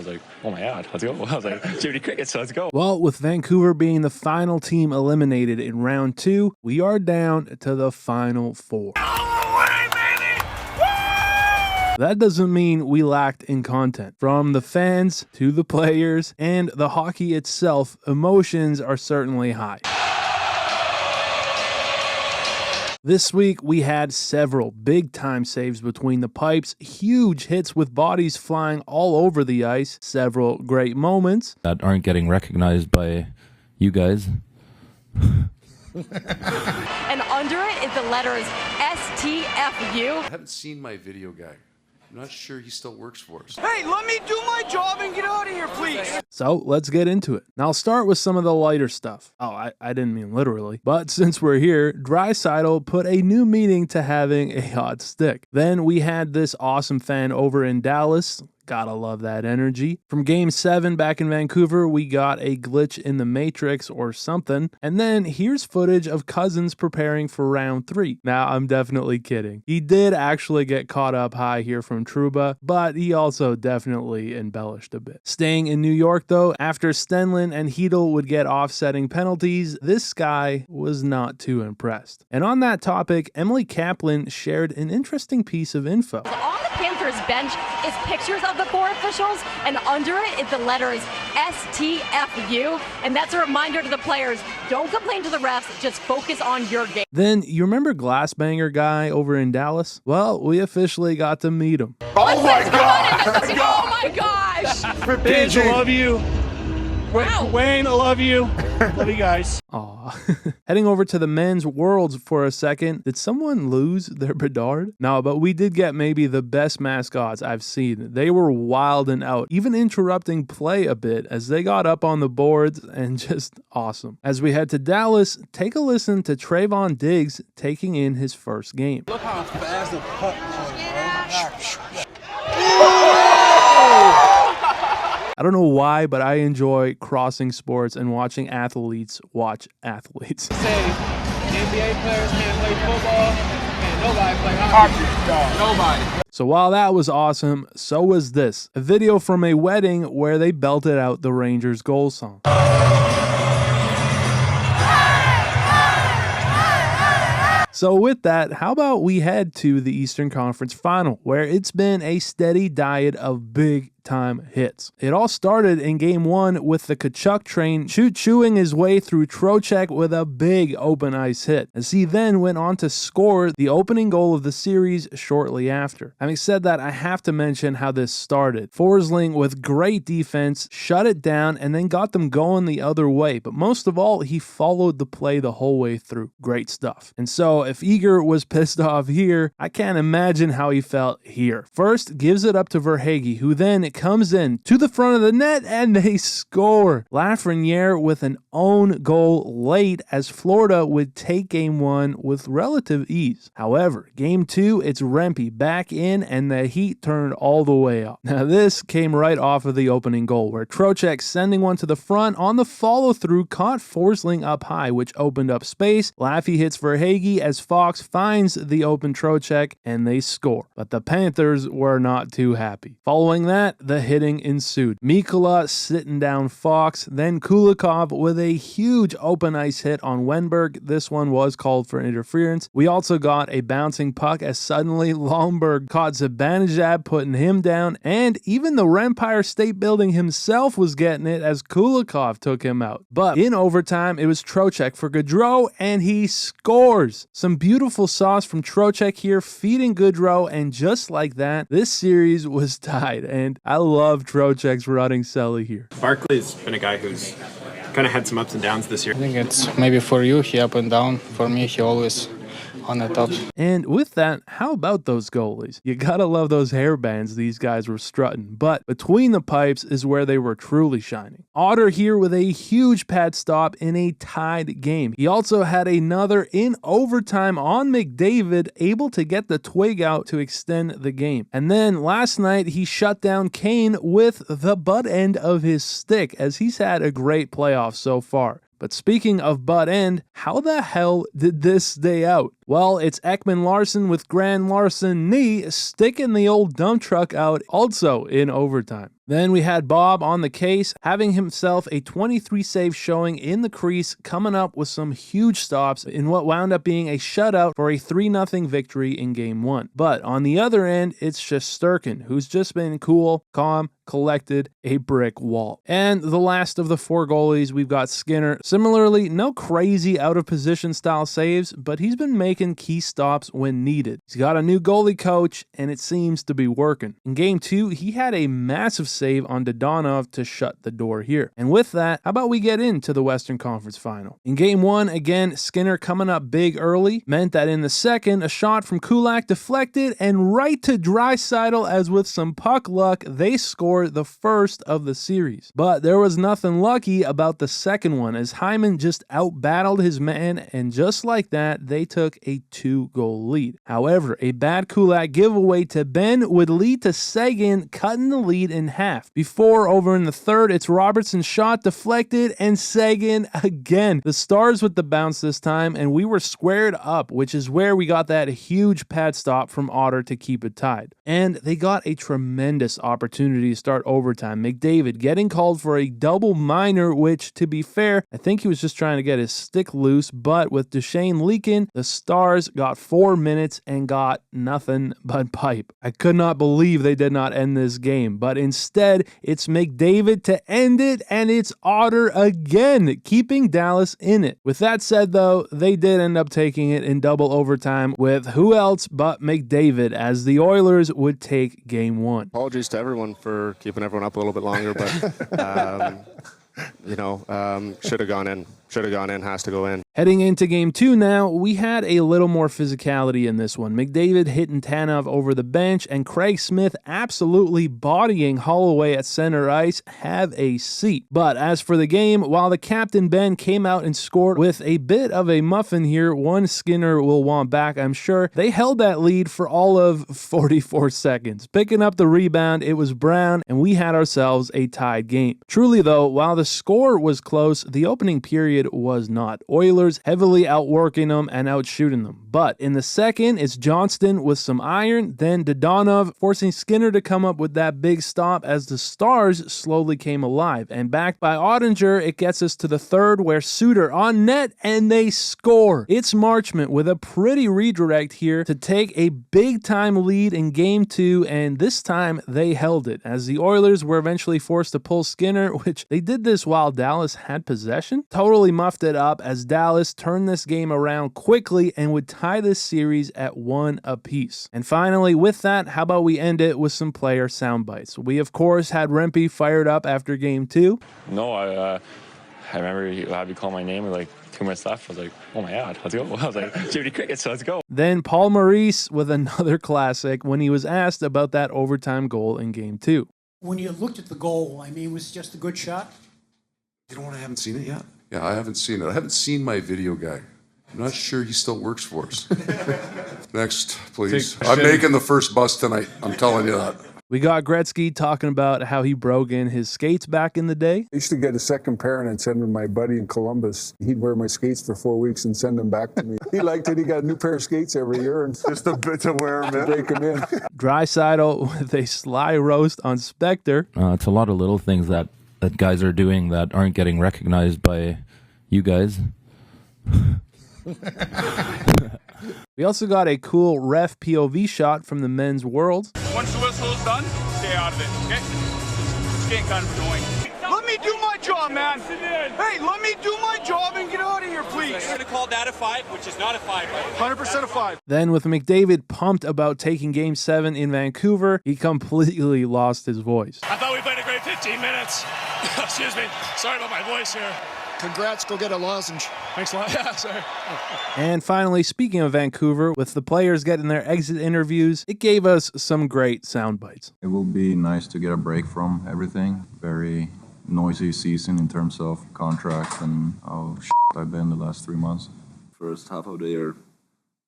I was like, oh my God, let's go. I was like, Jiminy Cricket, so let's go. Well, with Vancouver being the final team eliminated in round 2, we are down to the final 4. That doesn't mean we lacked in content. From the fans to the players and the hockey itself, emotions are certainly high. This week, we had several big-time saves between the pipes, huge hits with bodies flying all over the ice, several great moments that aren't getting recognized by you guys. And under it is the letters S.T.F.U. I haven't seen my video guy. I'm not sure he still works for us. Hey, let me do my job and get out of here, please. So let's get into it. Now I'll start with some of the lighter stuff. Oh, I didn't mean literally. But since we're here, Draisaitl put a new meaning to having a hot stick. Then we had this awesome fan over in Dallas. Gotta love that energy. From Game 7 back in Vancouver, we got a glitch in the Matrix or something. And then here's footage of Cousins preparing for round 3. Now, I'm definitely kidding. He did actually get caught up high here from Trouba, but he also definitely embellished a bit. Staying in New York, though, after Stenlund and Hedl would get offsetting penalties, this guy was not too impressed. And on that topic, Emily Kaplan shared an interesting piece of info. On the Panthers bench is pictures of the 4 officials, and under it is the letters S.T.F.U. And that's a reminder to the players, don't complain to the refs, just focus on your game. Then, you remember Glassbanger guy over in Dallas? Well, we officially got to meet him. Oh my God! Oh my gosh! Paige, I love you. Wow. Wayne, I love you. Love you guys. Aw. Heading over to the men's worlds for a second, did someone lose their Bedard? No, but we did get maybe the best mascots I've seen. They were wilding out, even interrupting play a bit as they got up on the boards and just awesome. As we head to Dallas, take a listen to Trayvon Diggs taking in his first game. Look how fast the puck goes, bro. I don't know why, but I enjoy crossing sports and watching athletes watch athletes. Say NBA players can't play football, and nobody play hockey. Nobody. So while that was awesome, so was this. A video from a wedding where they belted out the Rangers goal song. So with that, how about we head to the Eastern Conference Final, where it's been a steady diet of big-time hits. It all started in Game 1 with the Tkachuk train chewing his way through Trocheck with a big open ice hit, as he then went on to score the opening goal of the series shortly after. Having said that, I have to mention how this started. Forsling, with great defense, shut it down and then got them going the other way, but most of all, he followed the play the whole way through. Great stuff. And so, if Eager was pissed off here, I can't imagine how he felt here. First, gives it up to Verhaeghe, who then comes in to the front of the net and they score. Lafreniere with an own goal late as Florida would take Game 1 with relative ease. However, Game 2, it's Rempe back in and the heat turned all the way up. Now this came right off of the opening goal where Trocheck sending one to the front on the follow-through caught Forsling up high, which opened up space. Laffy hits Verhaeghe as Fox finds the open Trocheck and they score. But the Panthers were not too happy. Following that, the hitting ensued. Mikkola sitting down Fox, then Kulikov with a huge open ice hit on Wenberg. This one was called for interference. We also got a bouncing puck as suddenly Lomberg caught Zibanejad, putting him down, and even the Empire State Building himself was getting it as Kulikov took him out. But in overtime, it was Trocheck for Gaudreau, and he scores. Some beautiful sauce from Trocheck here, feeding Gaudreau, and just like that, this series was tied, and I love Trocheck's running celly here. Barkley's been a guy who's kind of had some ups and downs this year. I think it's maybe for you, he up and down. For me, he always on the top. And with that, how about those goalies? You gotta love those hairbands these guys were strutting, but between the pipes is where they were truly shining. Otter here with a huge pad stop in a tied game. He also had another in overtime on McDavid, able to get the twig out to extend the game. And then last night, he shut down Kane with the butt end of his stick, as he's had a great playoff so far. But speaking of butt end, how the hell did this stay out? Well, it's Ekman Larson with Grand Larceny sticking the old dump truck out also in overtime. Then we had Bob on the case, having himself a 23-save showing in the crease, coming up with some huge stops in what wound up being a shutout for a 3-0 victory in Game 1. But on the other end, it's Shesterkin, who's just been cool, calm, collected, a brick wall. And the last of the 4 goalies, we've got Skinner. Similarly, no crazy out-of-position style saves, but he's been making key stops when needed. He's got a new goalie coach, and it seems to be working. In Game 2, he had a massive save on Dadonov to shut the door here. And with that, how about we get into the Western Conference Final? In Game 1, again, Skinner coming up big early, meant that in the second, a shot from Kulak deflected, and right to Draisaitl, as with some puck luck, they scored the first of the series. But there was nothing lucky about the second one, as Hyman just out-battled his man, and just like that, they took a 2-goal lead. However, a bad Kulak giveaway to Ben would lead to Seguin cutting the lead in half. Before, over in the third, it's Robertson's shot deflected, and Seguin again. The Stars with the bounce this time, and we were squared up, which is where we got that huge pad stop from Otter to keep it tied. And they got a tremendous opportunity to start overtime. McDavid getting called for a double minor, which, to be fair, I think he was just trying to get his stick loose, but with Duchesne leaking, the Stars got 4 minutes and got nothing but pipe. I could not believe they did not end this game, but instead, it's McDavid to end it, and it's Otter again, keeping Dallas in it. With that said, though, they did end up taking it in double overtime with who else but McDavid, as the Oilers would take Game 1. Apologies to everyone for keeping everyone up a little bit longer, but should have gone in. Should have gone in, has to go in. Heading into Game 2 now, we had a little more physicality in this one. McDavid hitting Tanev over the bench, and Craig Smith absolutely bodying Holloway at center ice. Have a seat. But as for the game, while the captain Ben came out and scored with a bit of a muffin here, one Skinner will want back, I'm sure, they held that lead for all of 44 seconds. Picking up the rebound, it was Brown, and we had ourselves a tied game. Truly though, while the score was close, the opening period was not. Oilers heavily outworking them and outshooting them. But in the second, it's Johnston with some iron, then Dadonov forcing Skinner to come up with that big stop as the Stars slowly came alive. And backed by Oettinger, it gets us to the third, where Suter on net, and they score. It's Marchment with a pretty redirect here to take a big time lead in Game 2, and this time they held it, as the Oilers were eventually forced to pull Skinner, which they did this while Dallas had possession. Totally muffed it up as Dallas turned this game around quickly and would tie this series at 1 apiece. And finally, with that, how about we end it with some player sound bites? We, of course, had Rempe fired up after Game 2. No, I remember he had me call my name with like 2 minutes left. I was like, oh my God, let's go. I was like, Jiminy Cricket, so let's go. Then Paul Maurice with another classic when he was asked about that overtime goal in Game 2. When you looked at the goal, I mean, was it just a good shot? You know what? I haven't seen it yet. Yeah, I haven't seen it. I haven't seen my video guy. I'm not sure he still works for us. Next, please. I'm making the first bus tonight. I'm telling you that. We got Gretzky talking about how he broke in his skates back in the day. I used to get a second pair and I'd send them to my buddy in Columbus. He'd wear my skates for 4 weeks and send them back to me. He liked it. He got a new pair of skates every year, and just a bit to wear them in. Break them in. Draisaitl with a sly roast on Spectre. It's a lot of little things that guys are doing that aren't getting recognized by you guys. We also got a cool ref POV shot from the men's world. Once the whistle's done, stay out of it, okay? It's getting kind of annoying. Let me do my job, man. Hey, let me do my job and get out of here, please. You're going to call that a 5, which is not a 5, right? 100% a 5. Then with McDavid pumped about taking Game 7 in Vancouver, he completely lost his voice. I thought we played a great 15 minutes. Excuse me. Sorry about my voice here. Congrats, go get a lozenge. Thanks a lot. Yeah, sorry. And finally, speaking of Vancouver, with the players getting their exit interviews, it gave us some great sound bites. It will be nice to get a break from everything. Very noisy season in terms of contracts and how I've been the last 3 months. First half of the year,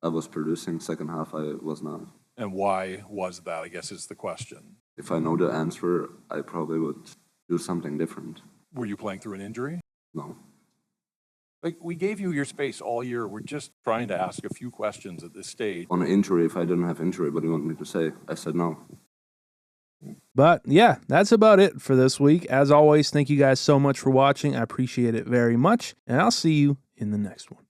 I was producing. Second half, I was not. And why was that, I guess, is the question. If I know the answer, I probably would do something different. Were you playing through an injury? No. Like, we gave you your space all year. We're just trying to ask a few questions at this stage. On an injury, if I didn't have injury, what do you want me to say? I said no. But yeah, that's about it for this week. As always, thank you guys so much for watching. I appreciate it very much, and I'll see you in the next one.